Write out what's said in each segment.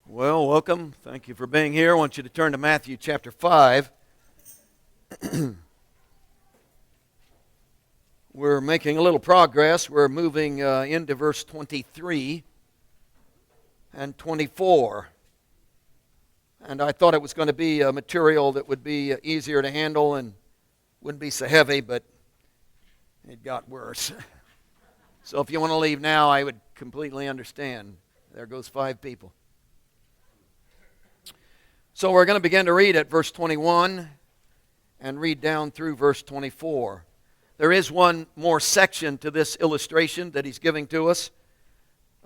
Well, welcome. Thank you for being here. I want you to turn to Matthew chapter 5. We're making a little progress. We're moving into verse 23 and 24. And I thought it was going to be a material that would be easier to handle and wouldn't be so heavy, but it got worse. So if you want to leave now, I would completely understand. There goes 5 people. So we're going to begin to read at verse 21 and read down through verse 24. There is one more section to this illustration that he's giving to us.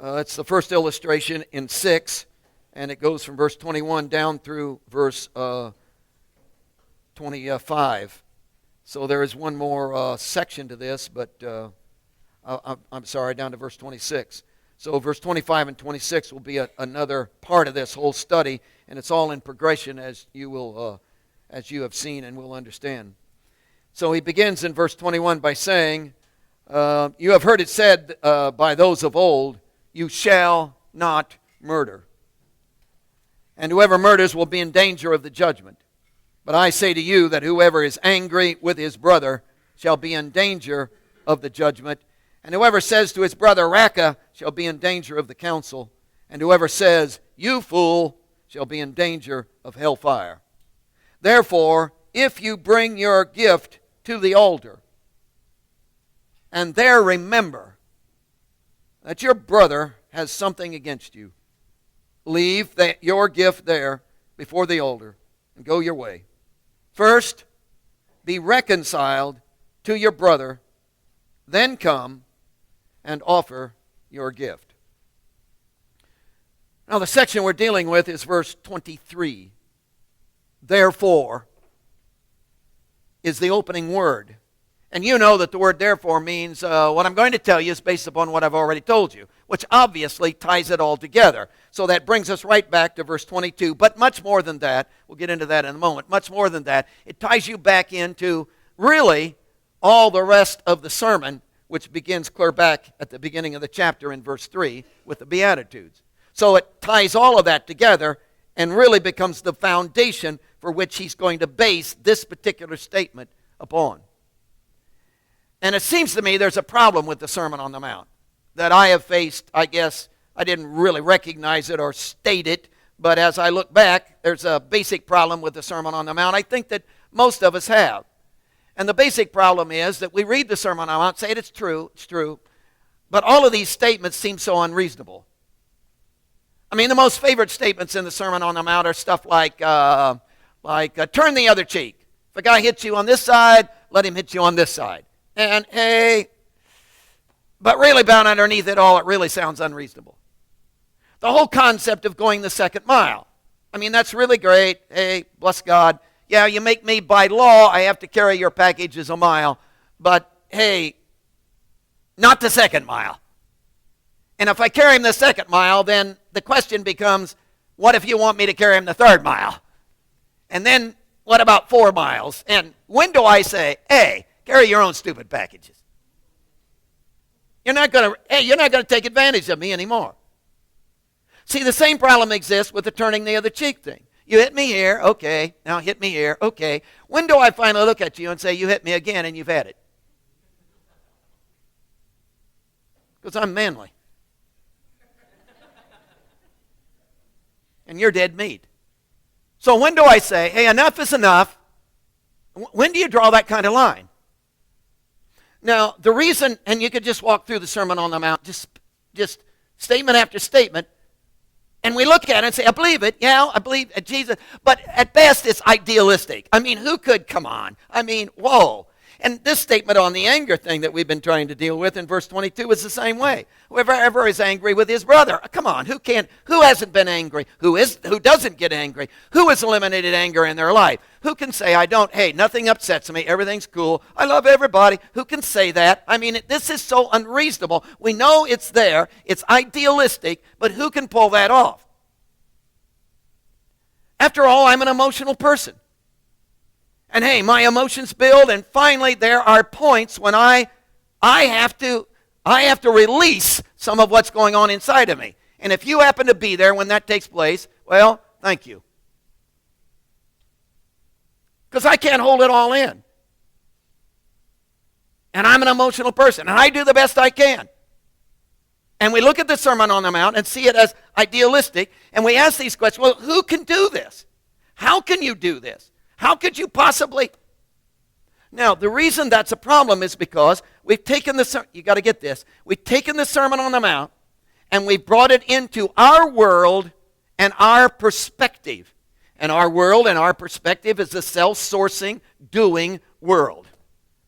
It's the first illustration in 6, and it goes from verse 21 down through verse 25. So there is one more section to this, but I'm sorry, down to verse 26. So verse 25 and 26 will be another part of this whole study, and it's all in progression as you have seen and will understand. So he begins in verse 21 by saying, "You have heard it said by those of old, you shall not murder. And whoever murders will be in danger of the judgment. But I say to you that whoever is angry with his brother shall be in danger of the judgment. And whoever says to his brother, Raca, shall be in danger of the council. And whoever says, you fool, shall be in danger of hellfire. Therefore, if you bring your gift to the altar, and there remember that your brother has something against you, leave your gift there before the altar and go your way. First, be reconciled to your brother, then come and offer your gift." Now the section we're dealing with is verse 23. Therefore is the opening word. And you know that the word therefore means what I'm going to tell you is based upon what I've already told you, which obviously ties it all together. So that brings us right back to verse 22. But much more than that, we'll get into that in a moment, much more than that, it ties you back into really all the rest of the sermon, which begins clear back at the beginning of the chapter in verse 3 with the Beatitudes. So it ties all of that together and really becomes the foundation for which he's going to base this particular statement upon. And it seems to me there's a problem with the Sermon on the Mount that I have faced. I guess I didn't really recognize it or state it, but as I look back, there's a basic problem with the Sermon on the Mount I think that most of us have. And the basic problem is that we read the Sermon on the Mount, say it's true, but all of these statements seem so unreasonable. I mean, the most favorite statements in the Sermon on the Mount are stuff like turn the other cheek. If a guy hits you on this side, let him hit you on this side. And hey, but really down underneath it all, it really sounds unreasonable. The whole concept of going the second mile. I mean, that's really great. Hey, bless God. Yeah, you make me by law, I have to carry your packages a mile. But hey, not the second mile. And if I carry him the second mile, then the question becomes, what if you want me to carry him the third mile? And then what about 4 miles? And when do I say, hey, carry your own stupid packages? You're not going to take advantage of me anymore. See, the same problem exists with the turning the other cheek thing. You hit me here, okay. Now hit me here, okay. When do I finally look at you and say, you hit me again and you've had it? Because I'm manly. And you're dead meat. So when do I say, hey, enough is enough? When do you draw that kind of line? Now, the reason, and you could just walk through the Sermon on the Mount, just statement after statement, and we look at it and say, I believe it. Yeah, I believe Jesus. But at best, it's idealistic. I mean, who could? Come on. I mean, whoa. And this statement on the anger thing that we've been trying to deal with in verse 22 is the same way. Whoever is angry with his brother. Come on. Who hasn't been angry? Who doesn't get angry? Who has eliminated anger in their life? Who can say, hey, nothing upsets me. Everything's cool. I love everybody. Who can say that? I mean, this is so unreasonable. We know it's there. It's idealistic, but who can pull that off? After all, I'm an emotional person. And hey, my emotions build, and finally there are points when I have to release some of what's going on inside of me. And if you happen to be there when that takes place, well, thank you. Because I can't hold it all in. And I'm an emotional person, and I do the best I can. And we look at the Sermon on the Mount and see it as idealistic, and we ask these questions, well, who can do this? How can you do this? How could you possibly? Now, the reason that's a problem is because we've taken you got to get this, we've taken the Sermon on the Mount, and we've brought it into our world and our perspective. And our world and our perspective is a self-sourcing, doing world.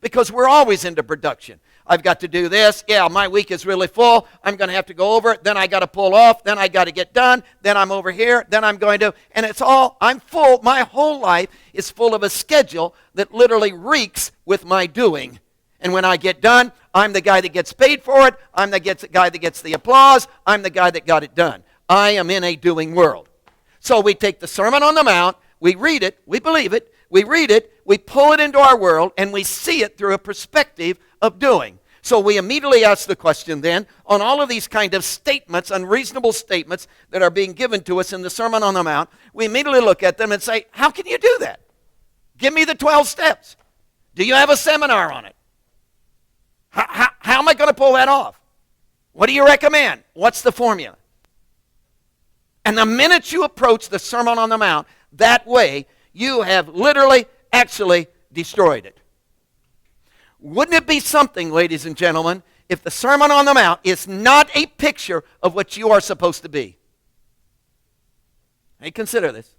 Because we're always into production. I've got to do this. Yeah, my week is really full. I'm going to have to go over it. Then I got to pull off. Then I got to get done. Then I'm over here. Then I'm going to. And it's all, I'm full. My whole life is full of a schedule that literally reeks with my doing. And when I get done, I'm the guy that gets paid for it. I'm the guy that gets the applause. I'm the guy that got it done. I am in a doing world. So we take the Sermon on the Mount, we read it, we believe it, we read it, we pull it into our world, and we see it through a perspective of doing. So we immediately ask the question then, on all of these kind of statements, unreasonable statements that are being given to us in the Sermon on the Mount, we immediately look at them and say, how can you do that? Give me the 12 steps. Do you have a seminar on it? How am I going to pull that off? What do you recommend? What's the formula? And the minute you approach the Sermon on the Mount that way, you have literally, actually destroyed it. Wouldn't it be something, ladies and gentlemen, if the Sermon on the Mount is not a picture of what you are supposed to be? Hey, consider this.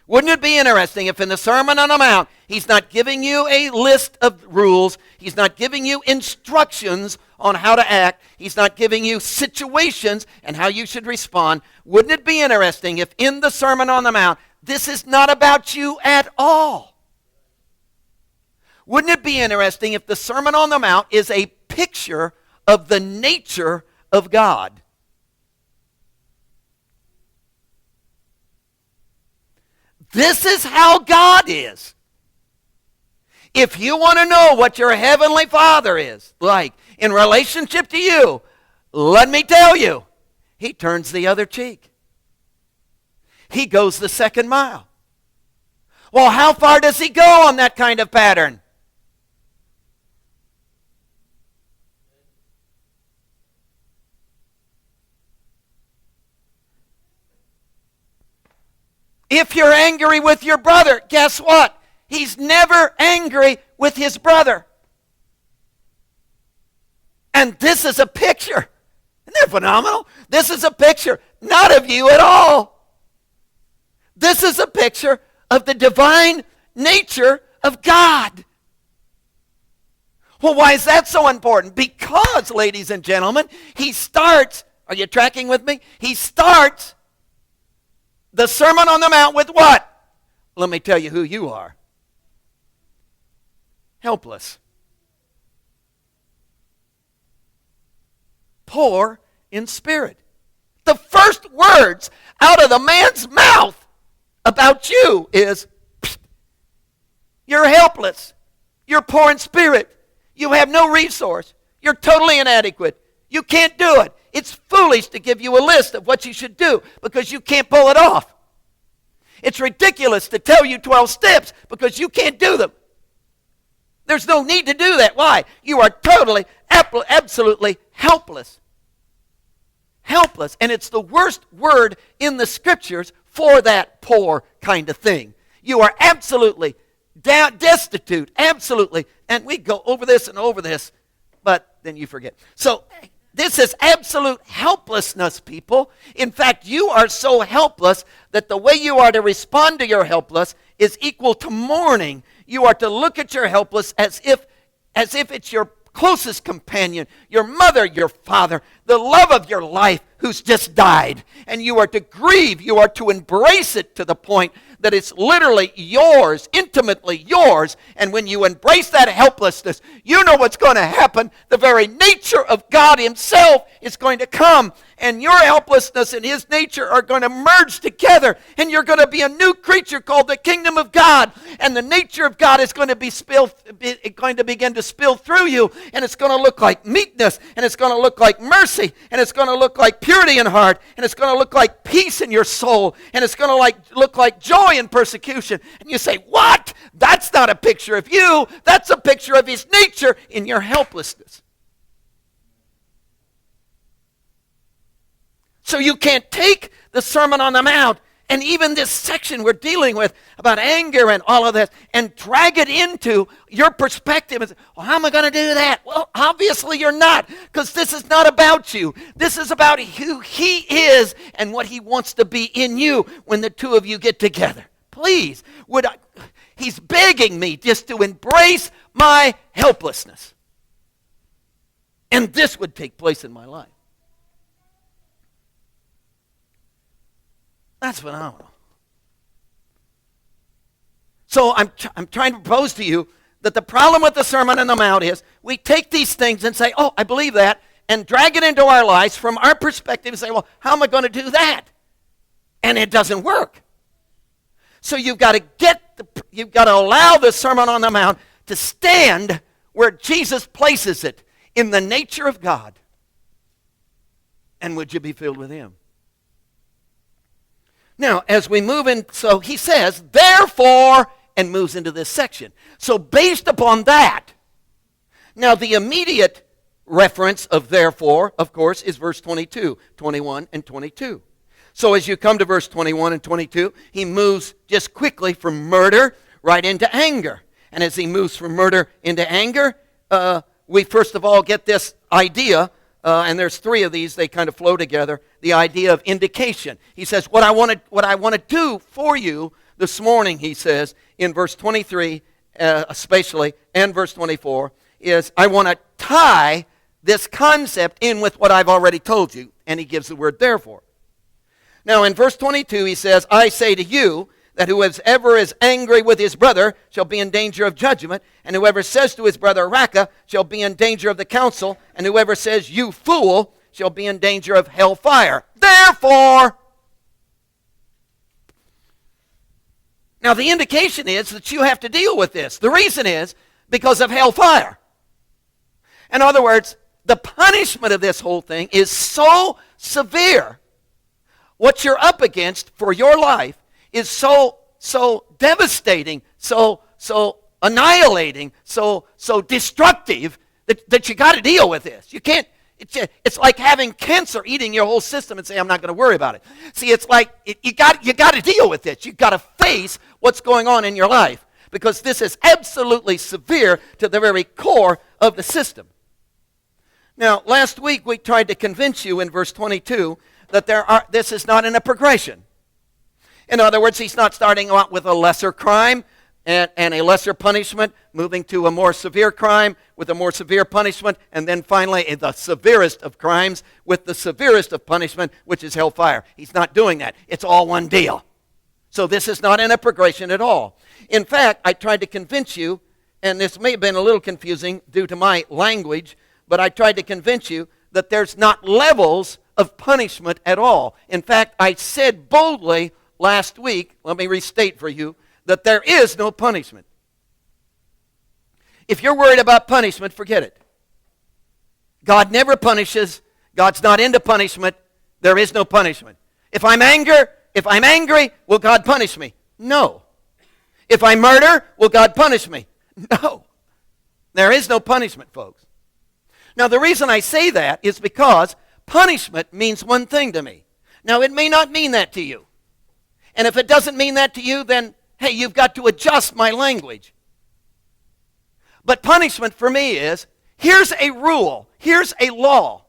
Wouldn't it be interesting if in the Sermon on the Mount, he's not giving you a list of rules, he's not giving you instructions on how to act, he's not giving you situations and how you should respond. Wouldn't it be interesting if in the Sermon on the Mount, this is not about you at all? Wouldn't it be interesting if the Sermon on the Mount is a picture of the nature of God? This is how God is. If you want to know what your Heavenly Father is like in relationship to you, let me tell you, He turns the other cheek. He goes the second mile. Well, how far does He go on that kind of pattern? If you're angry with your brother, guess what? He's never angry with his brother. And this is a picture. Isn't that phenomenal? This is a picture, not of you at all. This is a picture of the divine nature of God. Well, why is that so important? Because, ladies and gentlemen, he starts, are you tracking with me? He starts the Sermon on the Mount with what? Let me tell you who you are. Helpless. Poor in spirit. The first words out of the man's mouth about you is, you're helpless. You're poor in spirit. You have no resource. You're totally inadequate. You can't do it. It's foolish to give you a list of what you should do because you can't pull it off. It's ridiculous to tell you 12 steps because you can't do them. There's no need to do that. Why? You are totally, absolutely helpless. Helpless. And it's the worst word in the Scriptures for that poor kind of thing. You are absolutely destitute. Absolutely. And we go over this and over this, but then you forget. So this is absolute helplessness, people. In fact, you are so helpless that the way you are to respond to your helpless is equal to mourning. You are to look at your helpless as if it's your closest companion, your mother, your father, the love of your life who's just died. And you are to grieve. You are to embrace it to the point that it's literally yours, intimately yours. And when you embrace that helplessness, you know what's going to happen. The very nature of God himself is going to come and your helplessness and his nature are going to merge together, and you're going to be a new creature called the kingdom of God, and the nature of God is going to begin to spill through you, and it's going to look like meekness, and it's going to look like mercy, and it's going to look like purity in heart, and it's going to look like peace in your soul, and it's going to look like joy in persecution. And you say, what? That's not a picture of you. That's a picture of his nature in your helplessness. So you can't take the Sermon on the Mount and even this section we're dealing with about anger and all of this and drag it into your perspective and say, well, how am I going to do that? Well, obviously you're not, because this is not about you. This is about who he is and what he wants to be in you when the two of you get together. Please, he's begging me just to embrace my helplessness. And this would take place in my life. That's phenomenal. So I'm trying to propose to you that the problem with the Sermon on the Mount is we take these things and say, oh, I believe that, and drag it into our lives from our perspective and say, well, how am I going to do that? And it doesn't work. So you've got to allow the Sermon on the Mount to stand where Jesus places it in the nature of God. And would you be filled with him? Now, as we move in, so he says, therefore, and moves into this section. So based upon that, now the immediate reference of therefore, of course, is verse 22, 21, and 22. So as you come to verse 21 and 22, he moves just quickly from murder right into anger. And as he moves from murder into anger, we first of all get this idea, and there's three of these, they kind of flow together, the idea of indication. He says, what I want to do for you this morning, he says, in verse 23 especially, and verse 24, is I want to tie this concept in with what I've already told you. And he gives the word therefore. Now in verse 22 he says, I say to you that whoever is angry with his brother shall be in danger of judgment, and whoever says to his brother Raca shall be in danger of the council, and whoever says you fool shall be in danger of hellfire. Therefore, now the indication is that you have to deal with this. The reason is because of hellfire. In other words, the punishment of this whole thing is so severe. What you're up against for your life is so devastating, so annihilating, so destructive that you got to deal with this. You can't. It's like having cancer eating your whole system and say, I'm not going to worry about it. See, it's like you got to deal with this. You got to face what's going on in your life because this is absolutely severe to the very core of the system. Now, last week we tried to convince you in verse 22 that this is not in a progression. In other words, he's not starting out with a lesser crime and a lesser punishment, moving to a more severe crime with a more severe punishment, and then finally the severest of crimes with the severest of punishment, which is hellfire. He's not doing that. It's all one deal. So this is not in a progression at all. In fact, I tried to convince you, and this may have been a little confusing due to my language, but I tried to convince you that there's not levels of punishment at all. In fact, I said boldly last week, let me restate for you, that there is no punishment. If you're worried about punishment, forget it. God never punishes. God's not into punishment. There is no punishment. If I'm angry, will God punish me? No. If I murder, will God punish me? No. There is no punishment, folks. Now, the reason I say that is because punishment means one thing to me. Now, it may not mean that to you. And if it doesn't mean that to you, then, hey, you've got to adjust my language. But punishment for me is, here's a rule, here's a law.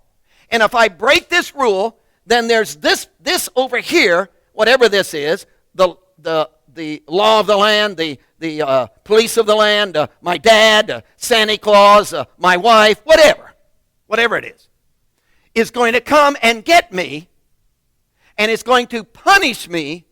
And if I break this rule, then there's this over here, whatever this is, the law of the land, the police of the land, my dad, Santa Claus, my wife, whatever it is going to come and get me, and it's going to punish me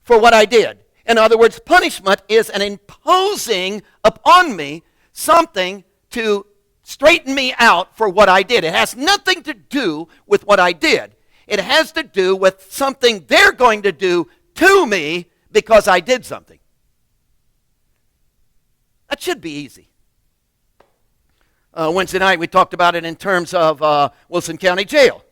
for what I did. In other words, punishment is an imposing upon me something to straighten me out for what I did. It has nothing to do with what I did. It has to do with something they're going to do to me because I did something. That should be easy. Wednesday night we talked about it in terms of Wilson County Jail.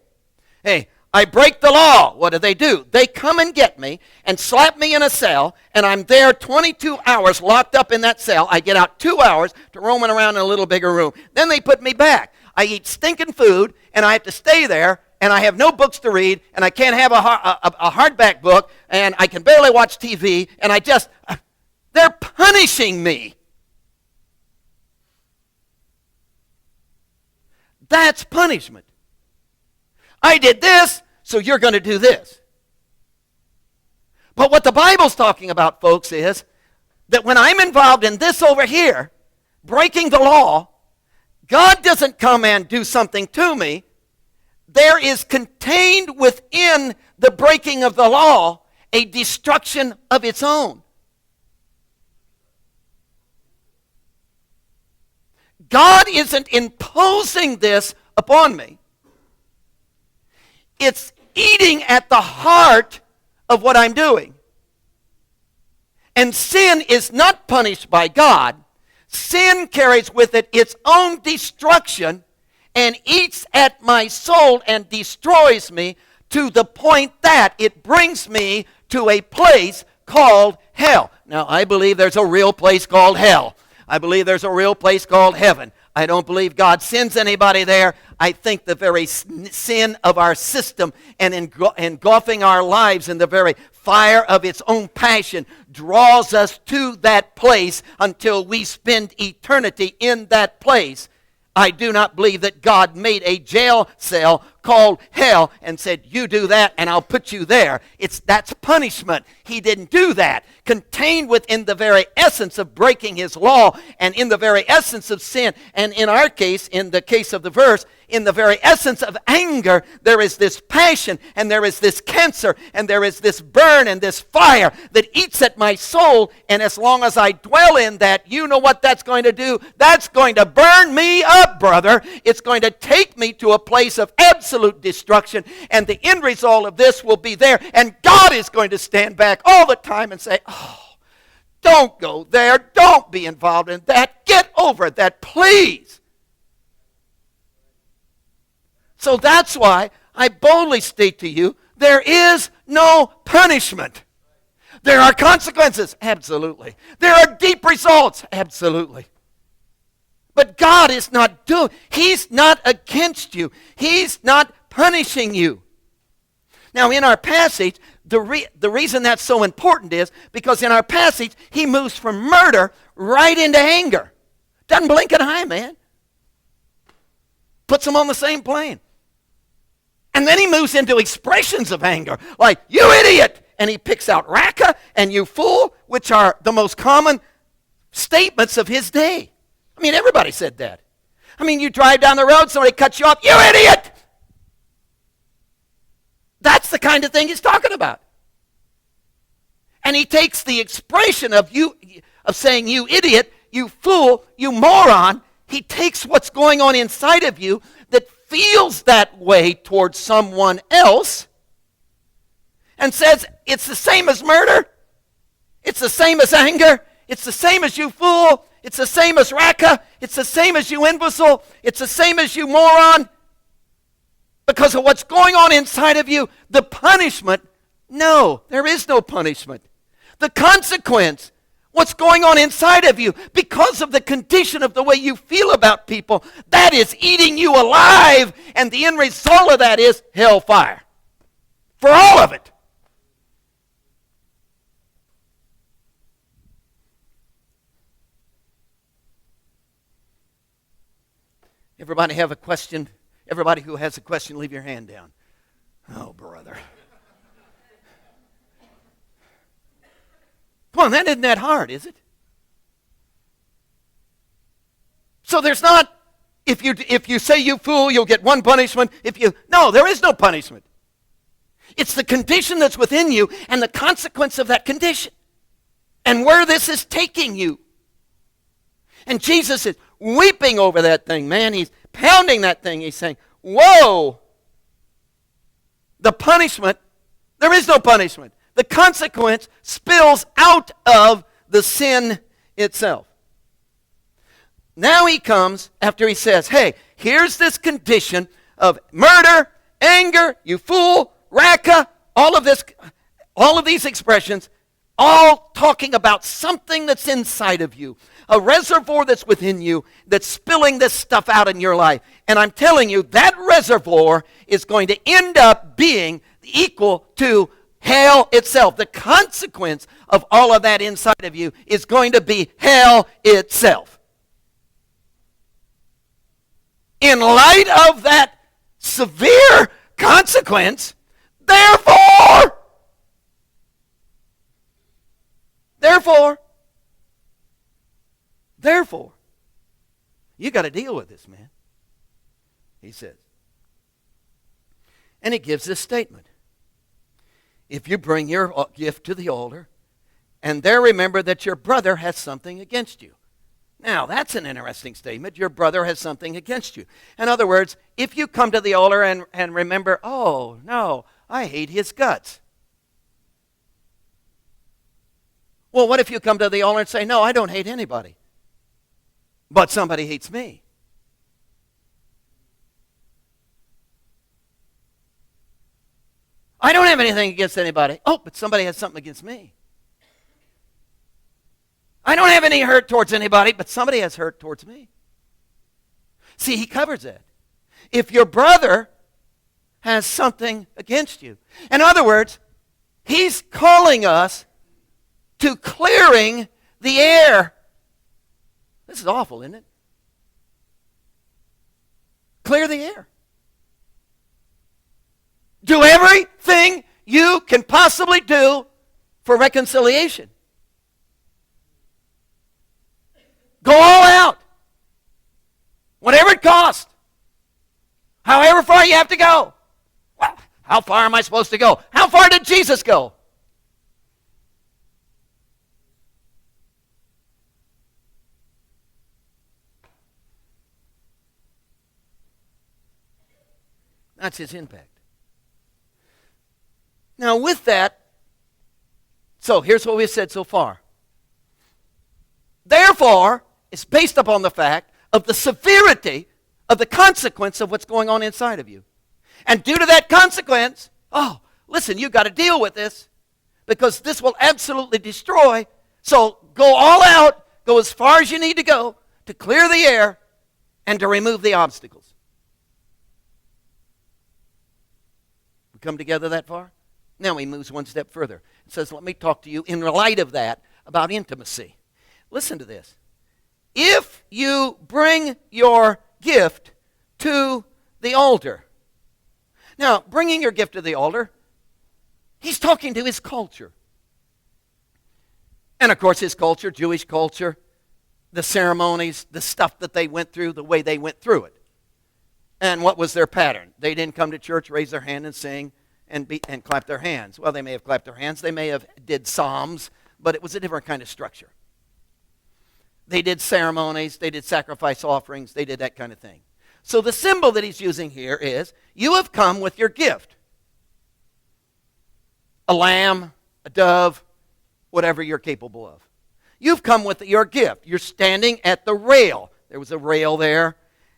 Hey, I break the law. What do? They come and get me and slap me in a cell, and I'm there 22 hours locked up in that cell. I get out 2 hours to roaming around in a little bigger room. Then they put me back. I eat stinking food, and I have to stay there, and I have no books to read, and I can't have a hardback book, and I can barely watch TV, and they're punishing me. That's punishment. I did this, so you're going to do this. But what the Bible's talking about, folks, is that when I'm involved in this over here, breaking the law, God doesn't come and do something to me. There is contained within the breaking of the law a destruction of its own. God isn't imposing this upon me. It's eating at the heart of what I'm doing. And sin is not punished by God. Sin carries with it its own destruction and eats at my soul and destroys me to the point that it brings me to a place called hell. Now, I believe there's a real place called hell. I believe there's a real place called heaven. I don't believe God sends anybody there. I think the very sin of our system and engulfing our lives in the very fire of its own passion draws us to that place until we spend eternity in that place. I do not believe that God made a jail cell called hell and said, you do that and I'll put you there. That's punishment. He didn't do that. Contained within the very essence of breaking his law and in the very essence of sin, and in our case, in the case of the verse, in the very essence of anger, there is this passion and there is this cancer and there is this burn and this fire that eats at my soul, and as long as I dwell in that, you know what that's going to do? That's going to burn me up, brother. It's going to take me to a place of absolute destruction, and the end result of this will be there, and God is going to stand back all the time and say, oh, don't go there. Don't be involved in that. Get over that, please. So that's why I boldly state to you, there is no punishment. There are consequences, absolutely. There are deep results, absolutely. But God is not He's not against you. He's not punishing you. Now, in our passage, the reason that's so important is because in our passage, he moves from murder right into anger. Doesn't blink an eye, man. Puts them on the same plane. And then he moves into expressions of anger, like, you idiot! And he picks out raka and you fool, which are the most common statements of his day. I mean, everybody said that. I mean, you drive down the road, somebody cuts you off, you idiot! That's the kind of thing he's talking about. And he takes the expression of saying you idiot, you fool, you moron. He takes what's going on inside of you that feels that way towards someone else and says it's the same as murder, it's the same as anger, it's the same as you fool, it's the same as raka, it's the same as you imbecile, it's the same as you moron. Because of what's going on inside of you, the punishment, no, there is no punishment. The consequence, what's going on inside of you, because of the condition of the way you feel about people, that is eating you alive, and the end result of that is hellfire. For all of it. Everybody have a question? Everybody who has a question, leave your hand down. Oh, brother. Come on, that isn't that hard, is it? So there's not, if you say you fool, you'll get one punishment. No, there is no punishment. It's the condition that's within you and the consequence of that condition. And where this is taking you. And Jesus is weeping over that thing, man. He's pounding that thing. He's saying, whoa. The punishment, there is no punishment. The consequence spills out of the sin itself. Now he comes after he says, hey, here's this condition of murder, anger, you fool, raka, all of these expressions, all talking about something that's inside of you, a reservoir that's within you that's spilling this stuff out in your life. And I'm telling you, that reservoir is going to end up being equal to hell itself. The consequence of all of that inside of you is going to be hell itself. In light of that severe consequence, therefore, you got to deal with this, man, he says. And he gives this statement. If you bring your gift to the altar, and there remember that your brother has something against you. Now, that's an interesting statement. Your brother has something against you. In other words, if you come to the altar and remember, oh, no, I hate his guts. Well, what if you come to the altar and say, no, I don't hate anybody, but somebody hates me? I don't have anything against anybody. Oh, but somebody has something against me. I don't have any hurt towards anybody, but somebody has hurt towards me. See, he covers that. If your brother has something against you. In other words, he's calling us to clearing the air. This is awful, isn't it? Clear the air. Do everything you can possibly do for reconciliation. Go all out. Whatever it costs. However far you have to go. Well, how far am I supposed to go? How far did Jesus go? That's his impact. Now with that, so here's what we've said so far. Therefore, it's based upon the fact of the severity of the consequence of what's going on inside of you. And due to that consequence, oh, listen, you've got to deal with this because this will absolutely destroy. So go all out, go as far as you need to go to clear the air and to remove the obstacles. We come together that far? Now he moves one step further. It says, let me talk to you in light of that about intimacy. Listen to this. If you bring your gift to the altar. Now, bringing your gift to the altar, he's talking to his culture. And of course, his culture, Jewish culture, the ceremonies, the stuff that they went through, the way they went through it. And what was their pattern? They didn't come to church, raise their hand and sing and clap their hands. Well, they may have clapped their hands. They may have did psalms, but it was a different kind of structure. They did ceremonies. They did sacrifice offerings. They did that kind of thing. So the symbol that he's using here is, you have come with your gift. A lamb, a dove, whatever you're capable of. You've come with your gift. You're standing at the rail. There was a rail there,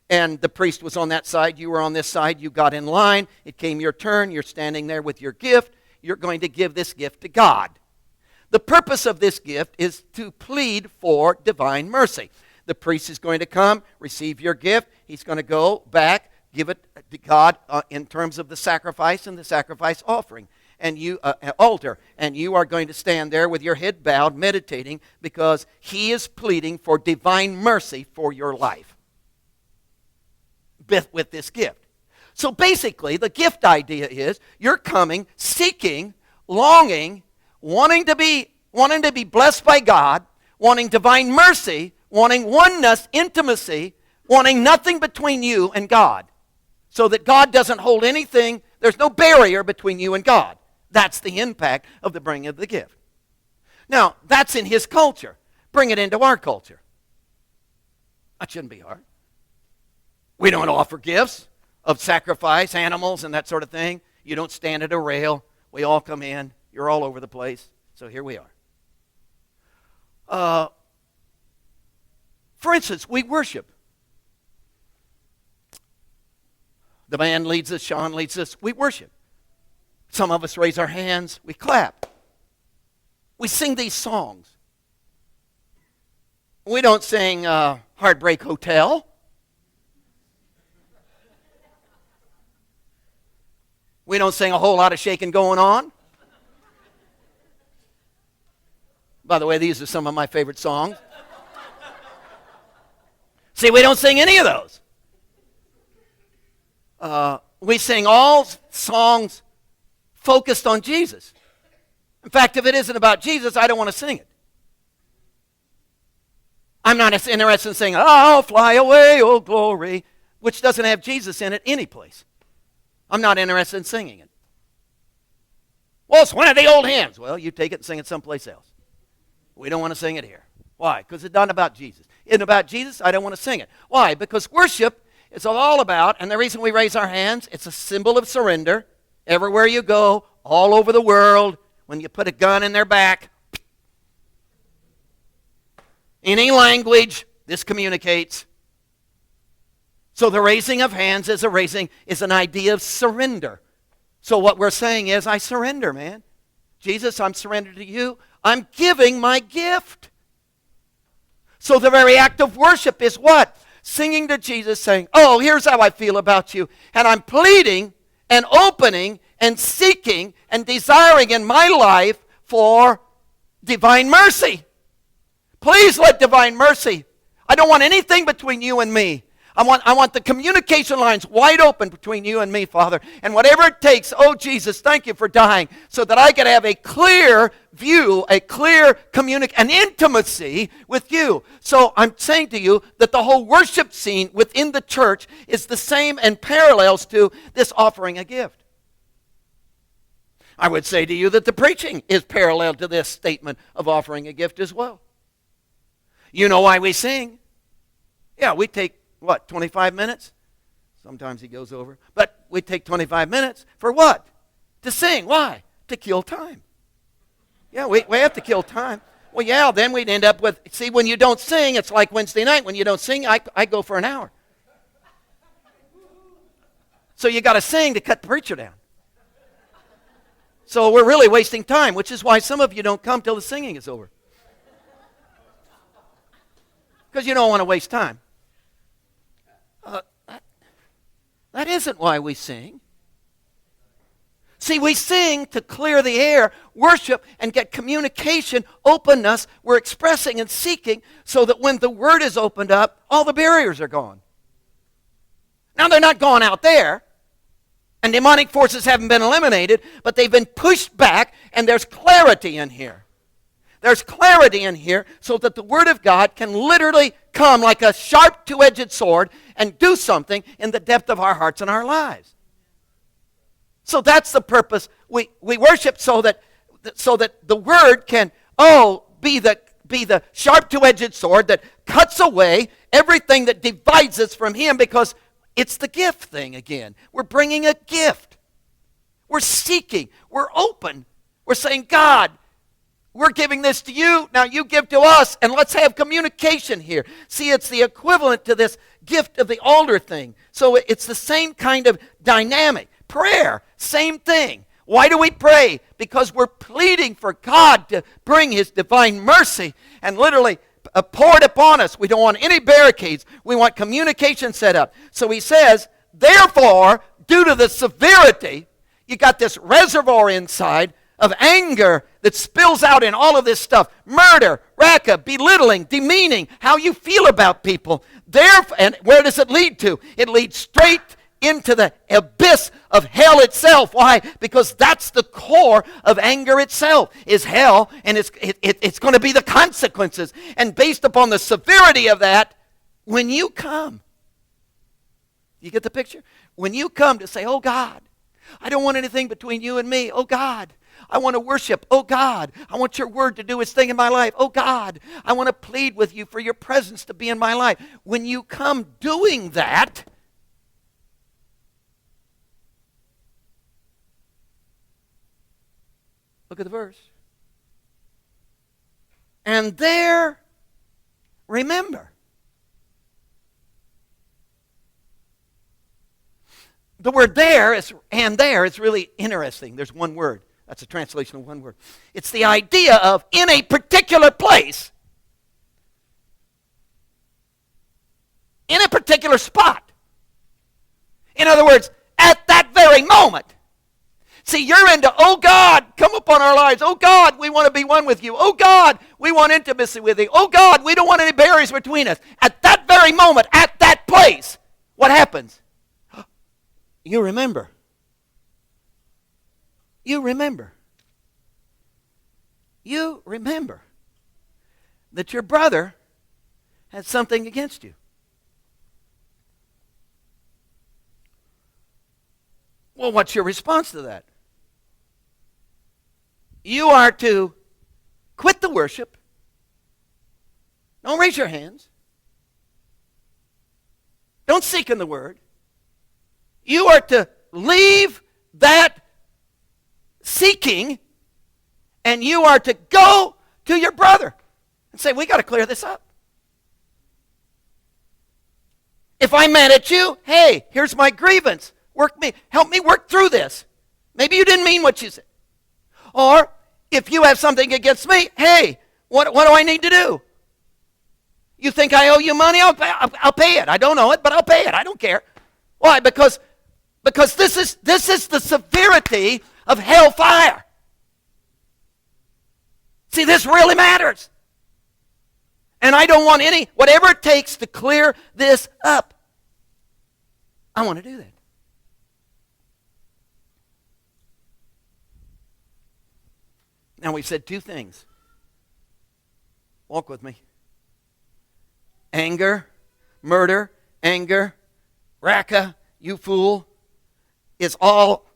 and the priest was on that side. You were on this side. You got in line. It came your turn. You're standing there with your gift. You're going to give this gift to God. The purpose of this gift is to plead for divine mercy. The priest is going to come, receive your gift. He's going to go back, give it to God in terms of the sacrifice and the sacrifice offering and altar. And you are going to stand there with your head bowed, meditating, because he is pleading for divine mercy for your life with this gift. So basically, the gift idea is you're coming, seeking, longing, wanting to be blessed by God, wanting divine mercy, wanting oneness, intimacy, wanting nothing between you and God, so that God doesn't hold anything. There's no barrier between you and God. That's the impact of the bringing of the gift. Now, that's in his culture. Bring it into our culture. That shouldn't be hard. We don't offer gifts of sacrifice, animals, and that sort of thing. You don't stand at a rail. We all come in. You're all over the place. So here we are. For instance, we worship. The band leads us. Sean leads us. We worship. Some of us raise our hands. We clap. We sing these songs. We don't sing Heartbreak Hotel. We don't sing a whole lot of shaking going on. By the way, these are some of my favorite songs. See, we don't sing any of those. We sing all songs focused on Jesus. In fact, if it isn't about Jesus, I don't want to sing it. I'm not interested in saying, "I'll fly away, oh glory," which doesn't have Jesus in it any place. I'm not interested in singing it. Well, it's one of the old hymns. Well, you take it and sing it someplace else. We don't want to sing it here. Why? Because it's not about Jesus. It's about Jesus, I don't want to sing it. Why? Because worship is all about, and the reason we raise our hands, it's a symbol of surrender. Everywhere you go, all over the world, when you put a gun in their back, any language, this communicates. So the raising of hands is an idea of surrender. So what we're saying is, I surrender, man. Jesus, I'm surrendered to you. I'm giving my gift. So the very act of worship is what? Singing to Jesus, saying, "Oh, here's how I feel about you." And I'm pleading and opening and seeking and desiring in my life for divine mercy. Please let divine mercy. I don't want anything between you and me. I want the communication lines wide open between you and me, Father. And whatever it takes, oh Jesus, thank you for dying, so that I can have a clear view, a clear an intimacy with you. So I'm saying to you that the whole worship scene within the church is the same and parallels to this offering a gift. I would say to you that the preaching is parallel to this statement of offering a gift as well. You know why we sing? Yeah, we take, 25 minutes? Sometimes he goes over. But we take 25 minutes for what? To sing. Why? To kill time. Yeah, we have to kill time. Well, yeah, then we'd end up with, see, when you don't sing, it's like Wednesday night. When you don't sing, I go for an hour. So you got to sing to cut the preacher down. So we're really wasting time, which is why some of you don't come till the singing is over. Because you don't want to waste time. That isn't why we sing. See, we sing to clear the air, worship, and get communication, openness. We're expressing and seeking so that when the word is opened up, all the barriers are gone. Now, they're not gone out there, and demonic forces haven't been eliminated, but they've been pushed back, and there's clarity in here. There's clarity in here so that the Word of God can literally come like a sharp two-edged sword and do something in the depth of our hearts and our lives. So that's the purpose. We worship so that the Word can, be the sharp two-edged sword that cuts away everything that divides us from Him, because it's the gift thing again. We're bringing a gift. We're seeking. We're open. We're saying, God, we're giving this to you, now you give to us, and let's have communication here. See, it's the equivalent to this gift of the altar thing. So it's the same kind of dynamic. Prayer, same thing. Why do we pray? Because we're pleading for God to bring His divine mercy and literally pour it upon us. We don't want any barricades. We want communication set up. So he says, therefore, due to the severity, you got this reservoir inside of anger that spills out in all of this stuff. Murder, racket, belittling, demeaning, how you feel about people. And where does it lead to? It leads straight into the abyss of hell itself. Why? Because that's the core of anger itself, is hell, and it's going to be the consequences. And based upon the severity of that, when you come, you get the picture? When you come to say, oh God, I don't want anything between you and me. Oh God, I want to worship. Oh God, I want your word to do its thing in my life. Oh God, I want to plead with you for your presence to be in my life. When you come doing that, Look at the verse. And there, remember. The word there is really interesting. There's one word. That's a translation of one word. It's the idea of in a particular place, in a particular spot. In other words, at that very moment. See, you're into, oh God, come upon our lives. Oh God, we want to be one with you. Oh God, we want intimacy with you. Oh God, we don't want any barriers between us. At that very moment, at that place, what happens? You remember. You remember. You remember that your brother had something against you. Well, what's your response to that? You are to quit the worship. Don't raise your hands. Don't seek in the Word. You are to leave that seeking, and you are to go to your brother and say, we got to clear this up. If I'm mad at you, hey, here's my grievance. Help me work through this. Maybe you didn't mean what you said. Or if you have something against me, hey, what do I need to do? You think I owe you money? I'll pay it. I don't know it, but I'll pay it. I don't care. Why? Because this is the severity of hellfire. See, this really matters. And I don't want whatever it takes to clear this up. I want to do that. Now, we've said two things. Walk with me. Anger, murder, anger, raka, you fool, is all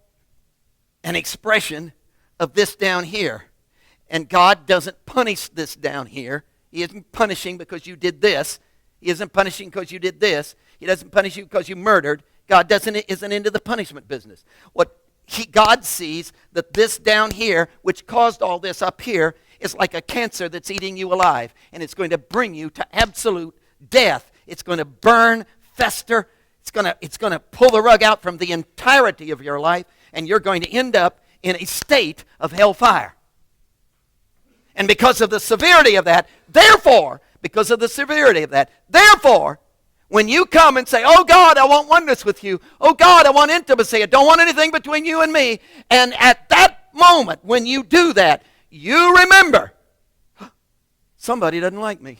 an expression of this down here. And God doesn't punish this down here. He isn't punishing because you did this. He isn't punishing because you did this. He doesn't punish you because you murdered. God isn't into the punishment business. God sees that this down here, which caused all this up here, is like a cancer that's eating you alive. And it's going to bring you to absolute death. It's going to burn, fester. It's going to pull the rug out from the entirety of your life. And you're going to end up in a state of hellfire. And because of the severity of that, therefore, when you come and say, oh God, I want oneness with you. Oh God, I want intimacy. I don't want anything between you and me. And at that moment, when you do that, you remember, somebody doesn't like me.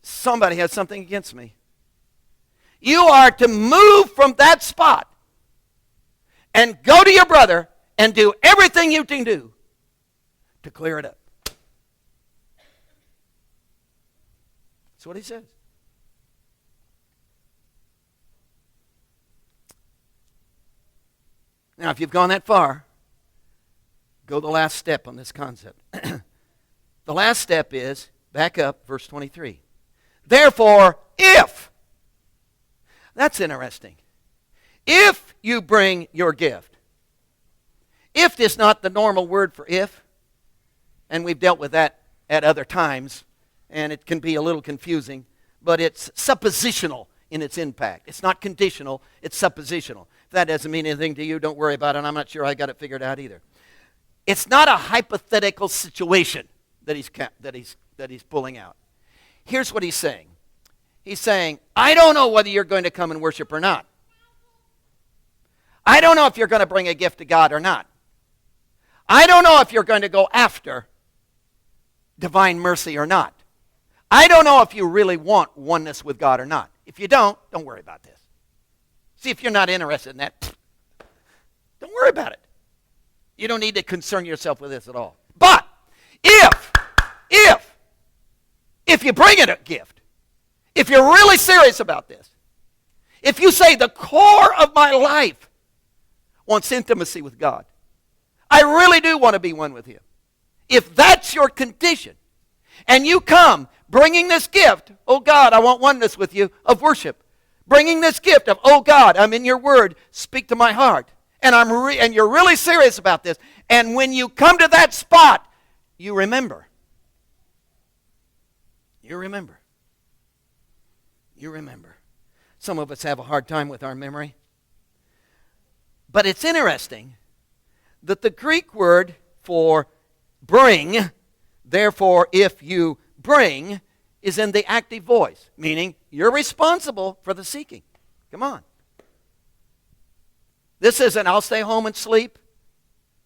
Somebody has something against me. You are to move from that spot and go to your brother and do everything you can do to clear it up. That's what he says. Now, if you've gone that far, go the last step on this concept. The last step is, back up, verse 23. Therefore, that's interesting. If you bring your gift. If is not the normal word for if, and we've dealt with that at other times, and it can be a little confusing, but it's suppositional in its impact. It's not conditional, it's suppositional. If that doesn't mean anything to you, don't worry about it. I'm not sure I got it figured out either. It's not a hypothetical situation that he's pulling out. Here's what he's saying. He's saying, I don't know whether you're going to come and worship or not. I don't know if you're going to bring a gift to God or not. I don't know if you're going to go after divine mercy or not. I don't know if you really want oneness with God or not. If you don't worry about this. See, if you're not interested in that, don't worry about it. You don't need to concern yourself with this at all. But if you bring it a gift, if you're really serious about this, if you say the core of my life wants intimacy with God, I really do want to be one with Him. If that's your condition, and you come bringing this gift, oh God, I want oneness with you, of worship, bringing this gift of, oh God, I'm in your word, speak to my heart, and you're really serious about this, and when you come to that spot, you remember. You remember. You remember. Some of us have a hard time with our memory. But it's interesting that the Greek word for bring, therefore if you bring, is in the active voice, meaning you're responsible for the seeking. Come on. This isn't I'll stay home and sleep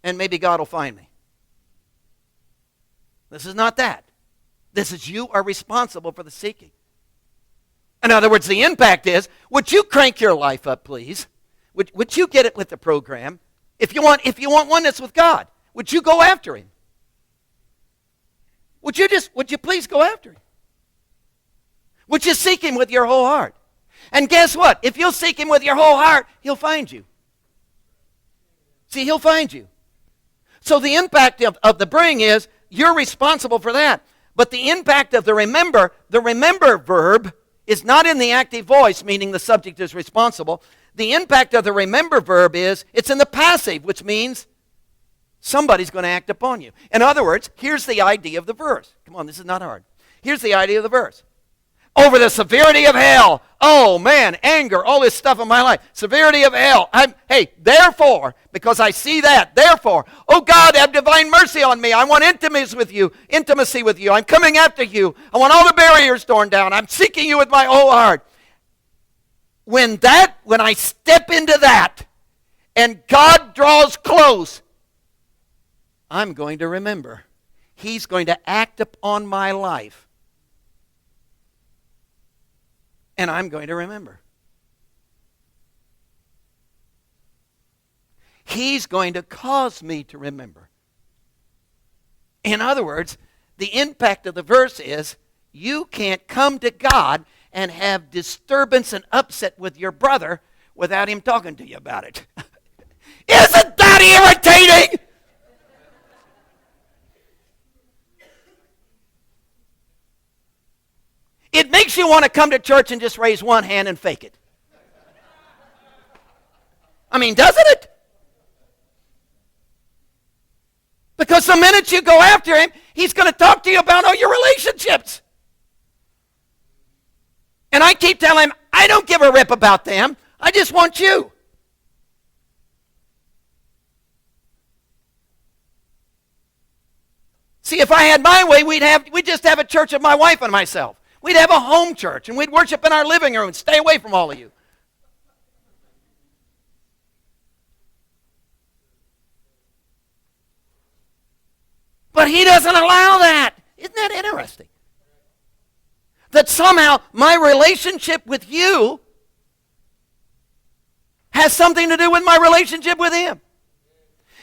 and maybe God will find me. This is not that. This is you are responsible for the seeking. In other words, the impact is, would you crank your life up, please? Would you get it with the program? If you want oneness with God, would you go after Him? Would you please go after Him? Would you seek Him with your whole heart? And guess what? If you'll seek Him with your whole heart, He'll find you. See, He'll find you. So the impact of the bring is, you're responsible for that. But the impact of the remember verb is not in the active voice, meaning the subject is responsible. The impact of the remember verb is, it's in the passive, which means somebody's going to act upon you. In other words, here's the idea of the verse. Come on, this is not hard. Here's the idea of the verse. Over the severity of hell. Oh man, anger, all this stuff in my life. Severity of hell. Therefore, because I see that, therefore, oh God, have divine mercy on me. I want intimacy with you. I'm coming after you. I want all the barriers torn down. I'm seeking you with my whole heart. When I step into that and God draws close, I'm going to remember. He's going to act upon my life. And I'm going to remember. He's going to cause me to remember. In other words, the impact of the verse is, you can't come to God and have disturbance and upset with your brother without him talking to you about it. Isn't that irritating? It makes you want to come to church and just raise one hand and fake it. I mean, doesn't it? Because the minute you go after him, he's going to talk to you about all your relationships. And I keep telling him, I don't give a rip about them. I just want you. See, if I had my way, we'd just have a church of my wife and myself. We'd have a home church, and we'd worship in our living room and stay away from all of you. But he doesn't allow that. Isn't that interesting? That somehow my relationship with you has something to do with my relationship with him.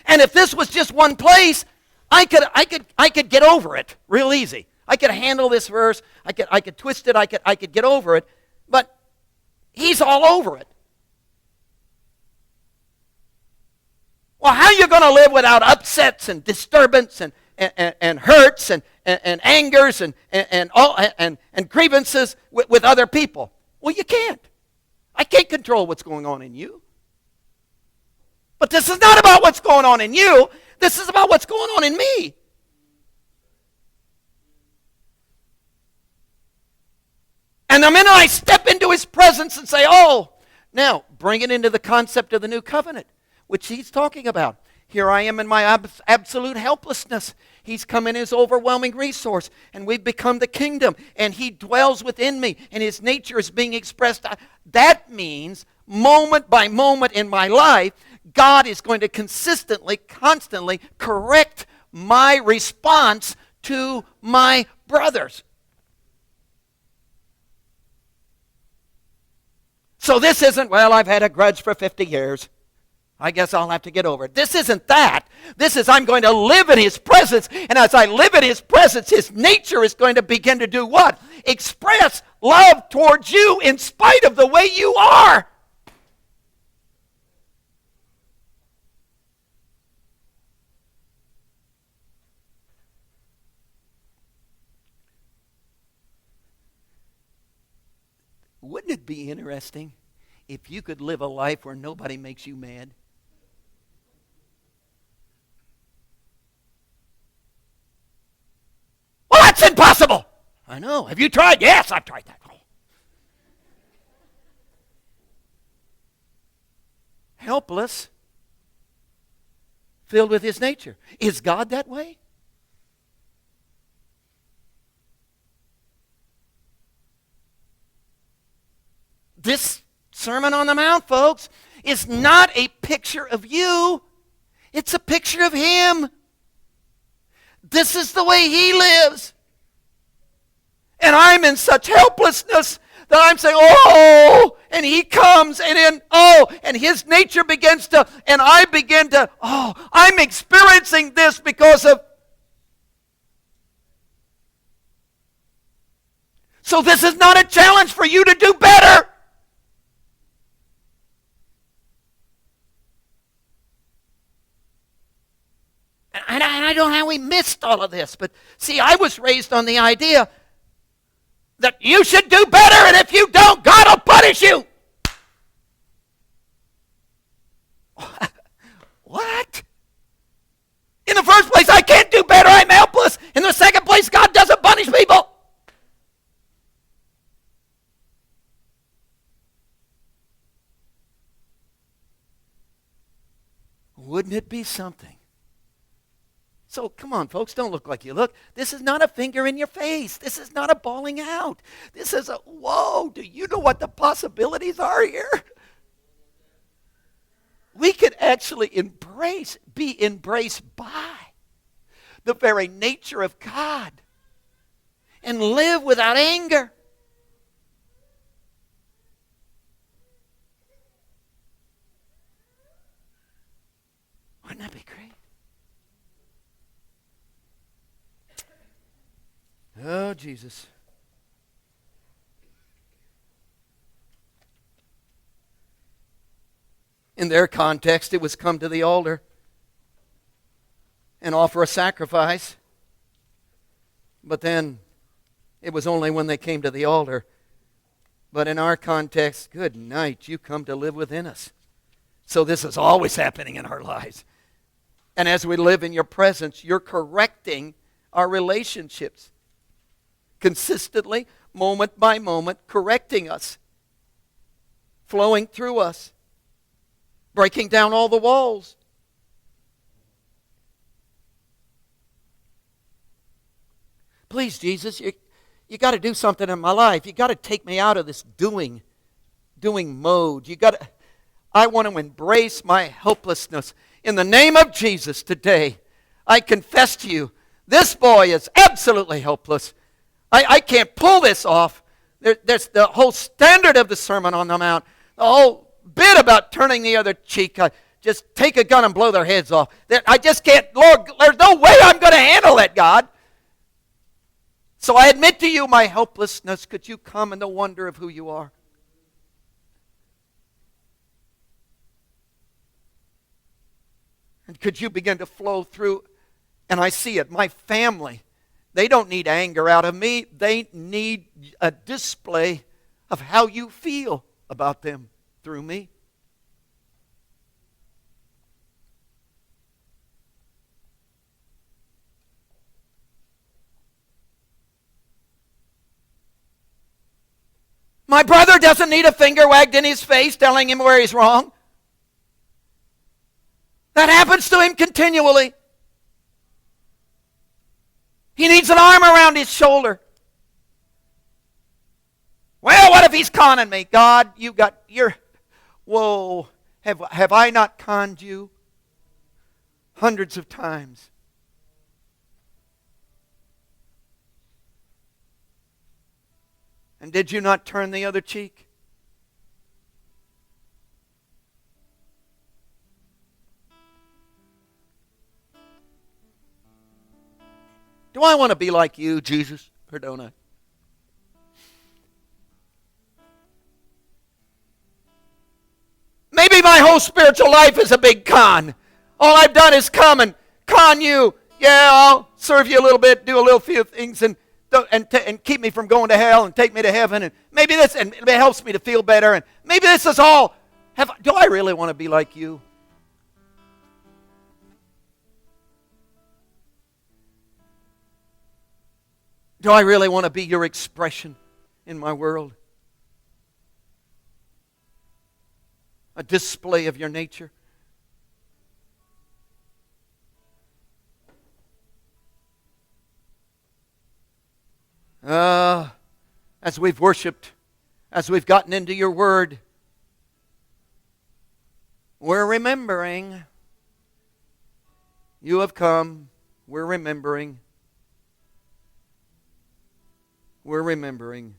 And if this was just one place, I could get over it real easy. I could handle this verse. I could twist it. I could get over it. But he's all over it. Well, how are you going to live without upsets and disturbance and hurts and angers and grievances with other people? Well, you can't. I can't control what's going on in you. But this is not about what's going on in you. This is about what's going on in me. And the minute I step into his presence and say, oh, now bring it into the concept of the new covenant, which he's talking about. Here I am in my absolute helplessness. He's come in his overwhelming resource, and we've become the kingdom, and he dwells within me, and his nature is being expressed. That means moment by moment in my life, God is going to consistently, constantly correct my response to my brothers. So this isn't, well, I've had a grudge for 50 years. I guess I'll have to get over it. This isn't that. This is, I'm going to live in his presence. And as I live in his presence, his nature is going to begin to do what? Express love towards you in spite of the way you are. Wouldn't it be interesting if you could live a life where nobody makes you mad? That's impossible. I know. Have you tried? Yes, I've tried that. Helpless, filled with his nature. Is God that way? This Sermon on the Mount, folks, is not a picture of you. It's a picture of him. This is the way he lives. And I'm in such helplessness that I'm saying, oh, and he comes, and then, oh, and his nature begins to, and I begin to, oh, I'm experiencing this because of. So this is not a challenge for you to do better. And I don't know how we missed all of this, but see, I was raised on the idea that you should do better, and if you don't, God will punish you. What? In the first place, I can't do better. I'm helpless. In the second place, God doesn't punish people. Wouldn't it be something? So come on, folks, don't look like you look. This is not a finger in your face. This is not a bawling out. This is a, whoa, do you know what the possibilities are here? We could actually be embraced by the very nature of God and live without anger. Wouldn't that be great? Oh, Jesus. In their context, it was come to the altar and offer a sacrifice. But then it was only when they came to the altar. But in our context, good night, you come to live within us. So this is always happening in our lives. And as we live in your presence, you're correcting our relationships. Consistently, moment by moment, correcting us, flowing through us, breaking down all the walls. Please, Jesus, you got to do something in my life. You got to take me out of this doing mode. I want to embrace my helplessness. In the name of Jesus today, I confess to you, this boy is absolutely helpless. I can't pull this off. There's the whole standard of the Sermon on the Mount, the whole bit about turning the other cheek. Just take a gun and blow their heads off. I just can't, Lord, there's no way I'm going to handle it, God. So I admit to you my helplessness. Could you come in the wonder of who you are? And could you begin to flow through, and I see it, my family. They don't need anger out of me. They need a display of how you feel about them through me. My brother doesn't need a finger wagged in his face telling him where he's wrong. That happens to him continually. He needs an arm around his shoulder. Well, what if he's conning me? God, whoa, have I not conned you hundreds of times? And did you not turn the other cheek? Do I want to be like you, Jesus, or don't I? Maybe my whole spiritual life is a big con. All I've done is come and con you. Yeah, I'll serve you a little bit, do a little few things, and keep me from going to hell and take me to heaven. And maybe and it helps me to feel better. And maybe this is all. Do I really want to be like you? Do I really want to be your expression in my world? A display of your nature? As we've worshiped, as we've gotten into your word, we're remembering. You have come. We're remembering. We're remembering.